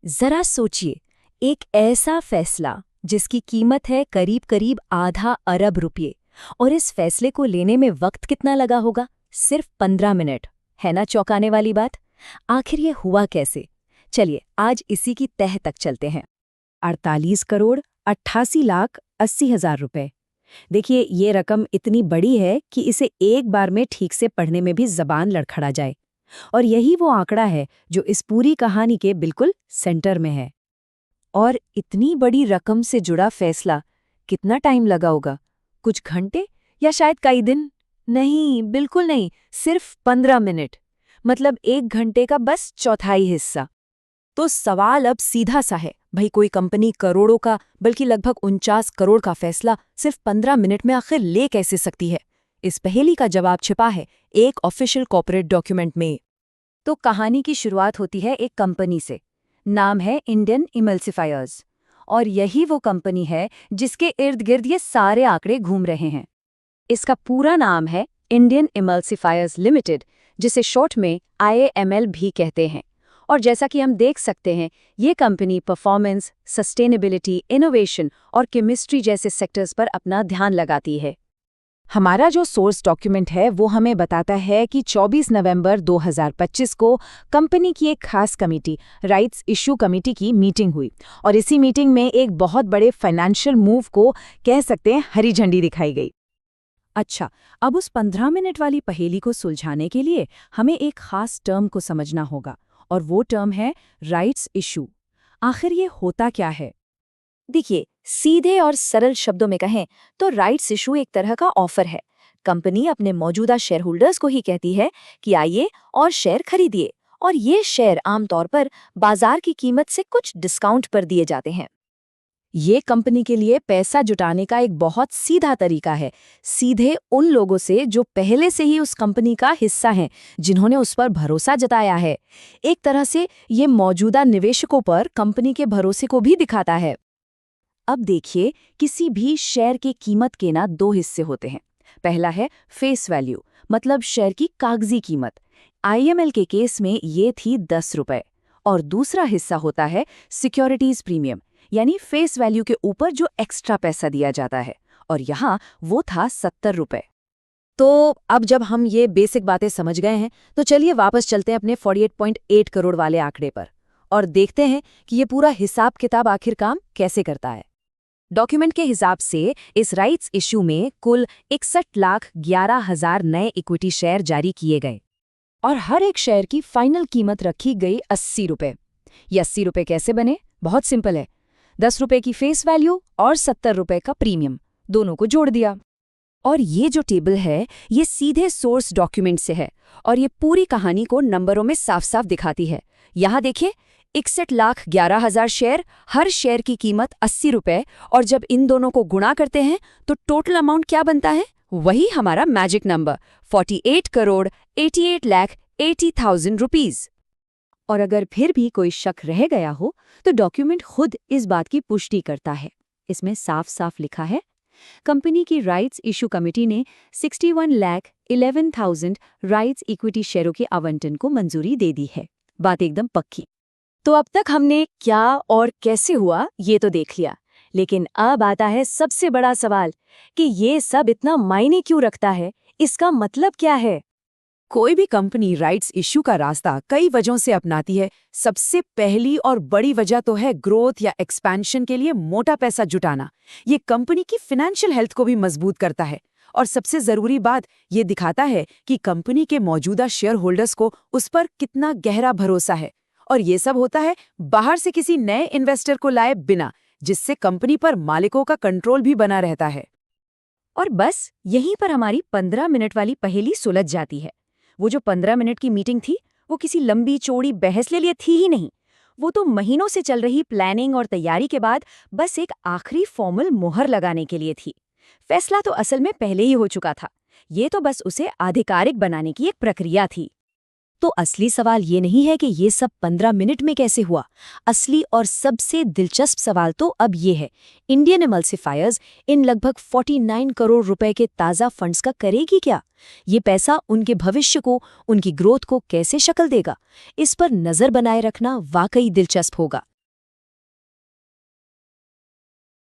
जरा सोचिए, एक ऐसा फैसला जिसकी कीमत है करीब करीब आधा अरब रुपये, और इस फैसले को लेने में वक्त कितना लगा होगा? सिर्फ 15 मिनट। है ना चौंकाने वाली बात? आखिर ये हुआ कैसे? चलिए आज इसी की तह तक चलते हैं। 48 करोड़ 88 लाख 80 हजार रुपए। देखिए, ये रकम इतनी बड़ी है कि इसे एक बार में ठीक से पढ़ने में भी जबान लड़खड़ा जाए। और यही वो आंकड़ा है जो इस पूरी कहानी के बिल्कुल सेंटर में है। और इतनी बड़ी रकम से जुड़ा फैसला, कितना टाइम लगा होगा? कुछ घंटे या शायद कई दिन? नहीं, बिल्कुल नहीं, सिर्फ 15 मिनट। मतलब 1 घंटे का बस चौथाई हिस्सा। तो सवाल अब सीधा सा है, भाई कोई कंपनी करोड़ों का, बल्कि लगभग 49 करोड़ का फैसला सिर्फ 15 मिनट में आखिर ले कैसे सकती है? इस पहेली का जवाब छिपा है एक ऑफिशियल कॉर्पोरेट डॉक्यूमेंट में। तो कहानी की शुरुआत होती है एक कंपनी से। नाम है इंडियन इमल्सिफायर्स। और यही वो कंपनी है जिसके इर्द गिर्द ये सारे आंकड़े घूम रहे हैं। इसका पूरा नाम है इंडियन इमल्सिफायर्स लिमिटेड, जिसे शॉर्ट में IAML भी कहते हैं। और जैसा कि हम देख सकते हैं, ये कंपनी परफॉर्मेंस, सस्टेनेबिलिटी, इनोवेशन और केमिस्ट्री जैसे सेक्टर्स पर अपना ध्यान लगाती है। हमारा जो सोर्स डॉक्यूमेंट है वो हमें बताता है कि 24 नवंबर 2025 को कंपनी की एक खास कमेटी, राइट्स इशू कमेटी की मीटिंग हुई, और इसी मीटिंग में एक बहुत बड़े फाइनेंशियल मूव को कह सकते हैं हरी झंडी दिखाई गई। अच्छा, अब उस 15 मिनट वाली पहेली को सुलझाने के लिए हमें एक खास टर्म को समझना होगा, और वो टर्म है राइट्स इशू। आखिर ये होता क्या है? देखिए, सीधे और सरल शब्दों में कहें तो राइट्स इशू एक तरह का ऑफर है। कंपनी अपने मौजूदा शेयर होल्डर्स को ही कहती है कि आइए और शेयर खरीदिए, और ये शेयर आमतौर पर बाजार की कीमत से कुछ डिस्काउंट पर दिए जाते हैं। ये कंपनी के लिए पैसा जुटाने का एक बहुत सीधा तरीका है, सीधे उन लोगों से जो पहले से ही उस कंपनी का हिस्सा हैं, जिन्होंने उस पर भरोसा जताया है। एक तरह से ये मौजूदा निवेशकों पर कंपनी के भरोसे को भी दिखाता है। अब देखिए, किसी भी शेयर की कीमत के ना दो हिस्से होते हैं। पहला है फेस वैल्यू, मतलब शेयर की कागजी कीमत। IML के केस में ये थी 10 रुपए। और दूसरा हिस्सा होता है सिक्योरिटीज प्रीमियम, यानी फेस वैल्यू के ऊपर जो एक्स्ट्रा पैसा दिया जाता है, और यहाँ वो था 70 रुपए। तो अब जब हम ये बेसिक बातें समझ गए हैं, तो चलिए वापस चलते हैं अपने 48.8 करोड़ वाले आंकड़े पर, और देखते हैं कि ये पूरा हिसाब किताब आखिर काम कैसे करता है। डॉक्यूमेंट के हिसाब से इस राइट्स इश्यू में कुल 61,11,000 नए इक्विटी शेयर जारी किए गए, और हर एक शेयर की फाइनल कीमत रखी गई 80 रुपए। ये 80 रुपए कैसे बने? बहुत सिंपल है। 10 रुपए की फेस वैल्यू और 70 रुपए का प्रीमियम, दोनों को जोड़ दिया। और ये जो टेबल है, ये सीधे सोर्स डॉक्यूमेंट से है, और ये पूरी कहानी को नंबरों में साफ साफ दिखाती है। यहाँ देखिए, 61,11,000 शेयर, हर शेयर की कीमत 80 रुपए, और जब इन दोनों को गुणा करते हैं तो टोटल अमाउंट क्या बनता है? वही हमारा magic number, 48 crore 88 lakh 80,000 rupees. और अगर फिर भी कोई शक रह गया हो, तो डॉक्यूमेंट खुद इस बात की पुष्टि करता है। इसमें साफ साफ लिखा है, कंपनी की राइट्स इशू कमेटी ने 61,11,000 राइट्स इक्विटी शेयरों के आवंटन को मंजूरी दे दी है। बात एकदम पक्की। तो अब तक हमने क्या और कैसे हुआ ये तो देख लिया, लेकिन अब आता है सबसे बड़ा सवाल कि ये सब इतना मायने क्यों रखता है? इसका मतलब क्या है? कोई भी कंपनी राइट्स इश्यू का रास्ता कई वजहों से अपनाती है। सबसे पहली और बड़ी वजह तो है ग्रोथ या एक्सपेंशन के लिए मोटा पैसा जुटाना। ये कंपनी की फाइनेंशियल हेल्थ को भी मजबूत करता है, और सबसे जरूरी बात ये दिखाता है कि कंपनी के मौजूदा शेयर होल्डर्स को उस पर कितना गहरा भरोसा है। और ये सब होता है बाहर से किसी नए इन्वेस्टर को लाए बिना, जिससे कंपनी पर मालिकों का कंट्रोल भी बना रहता है। और बस यहीं पर हमारी 15 मिनट वाली पहेली सुलझ जाती है। वो जो 15 मिनट की मीटिंग थी, वो किसी लंबी चौड़ी बहस के लिए थी ही नहीं। वो तो महीनों से चल रही प्लानिंग और तैयारी के बाद बस एक आखिरी फॉर्मल मुहर लगाने के लिए थी। फैसला तो असल में पहले ही हो चुका था, ये तो बस उसे आधिकारिक बनाने की एक प्रक्रिया थी। तो असली सवाल ये नहीं है कि ये सब 15 मिनट में कैसे हुआ। असली और सबसे दिलचस्प सवाल तो अब ये है, इंडियन इमल्सिफायर्स इन लगभग 49 करोड़ रुपए के ताज़ा फंड्स का करेगी क्या? ये पैसा उनके भविष्य को, उनकी ग्रोथ को कैसे शक्ल देगा? इस पर नज़र बनाए रखना वाकई दिलचस्प होगा।